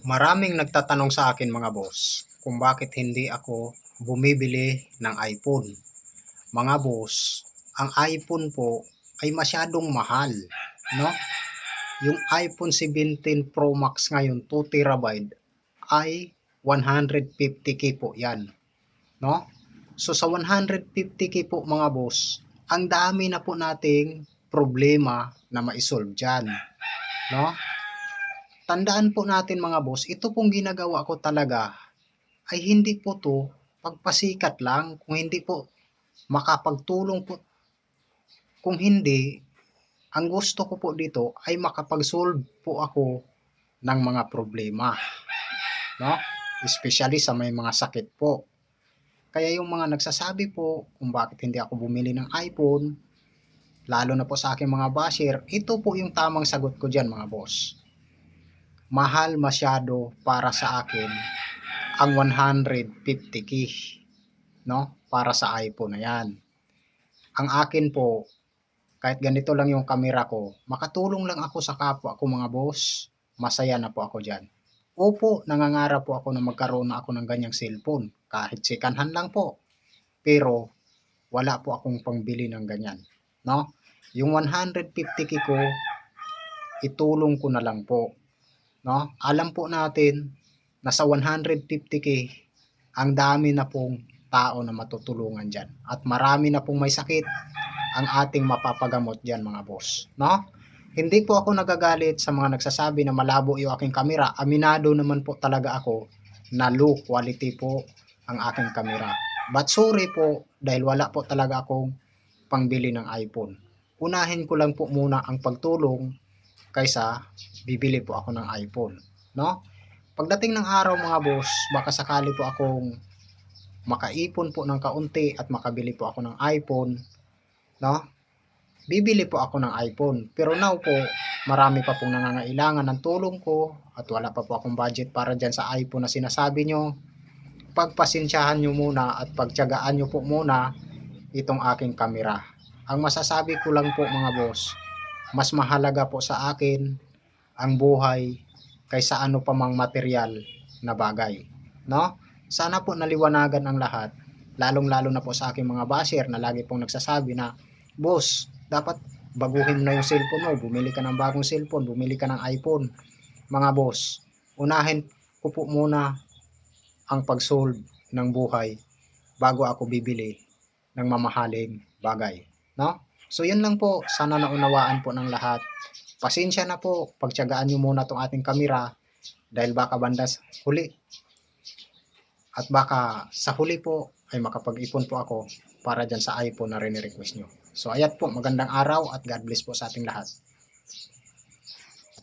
Maraming nagtatanong sa akin mga boss kung bakit hindi ako bumibili ng iPhone. Mga boss, ang iPhone po ay masyadong mahal, no? Yung iPhone 17 Pro Max ngayon, 2 terabyte ay 150k po 'yan, no? So sa 150k po mga boss, ang dami na po nating problema na ma-solve diyan, no? Tandaan po natin mga boss, ito pong ginagawa ko talaga ay hindi po 'to pagpasikat lang, kung hindi po makapagtulong po, kung hindi, ang gusto ko po dito ay makapag-solve po ako ng mga problema, no? Especially sa may mga sakit po. Kaya yung mga nagsasabi po kung bakit hindi ako bumili ng iPhone, lalo na po sa aking mga basher, ito po yung tamang sagot ko diyan mga boss. Mahal masyado para sa akin ang 150k, no? Para sa iPhone na 'yan. Ang akin po, kahit ganito lang yung kamera ko, makatulong lang ako sa kapwa ko mga boss, masaya na po ako diyan. Opo, nangangarap po ako na magkaroon na ako ng ganyang cellphone, kahit second hand lang po. Pero wala po akong pangbili ng ganyan, no? Yung 150k ko, itulong ko na lang po, no? Alam po natin na sa 150k, ang dami na pong tao na matutulungan diyan at marami na pong may sakit ang ating mapapagamot diyan mga boss, no? Hindi po ako nagagalit sa mga nagsasabi na malabo yung aking kamera. Aminado naman po talaga ako na low quality po ang aking kamera. But sorry po dahil wala po talaga akong pangbili ng iPhone. Unahin ko lang po muna ang pagtulong kaysa bibili po ako ng iPhone, no? Pagdating ng araw mga boss, baka sakali po akong makaipon po ng kaunti at makabili po ako ng iPhone, no? Bibili po ako ng iPhone. Pero now po, marami pa pong nangangailangan ng tulong ko at wala pa po akong budget para dyan sa iPhone na sinasabi nyo. Pagpasensyahan nyo muna at pagtiyagaan nyo po muna itong aking kamera. Ang masasabi ko lang po mga boss, mas mahalaga po sa akin ang buhay kaysa ano pa mang material na bagay, no? Sana po naliwanagan ang lahat, lalong-lalo na po sa aking mga basher na lagi pong nagsasabi na, boss, dapat baguhin mo na yung cellphone mo, bumili ka ng bagong cellphone, bumili ka ng iPhone. Mga boss, unahin ko po muna ang pag-solve ng buhay bago ako bibili ng mamahaling bagay, no? So yun lang po, sana naunawaan po ng lahat. Pasensya na po, pagtiyagaan nyo muna tong ating kamera dahil baka bandas huli at baka sa huli po ay makapag-ipon po ako para dyan sa iPhone na rini-request nyo. So ayan po, magandang araw at God bless po sa ating lahat.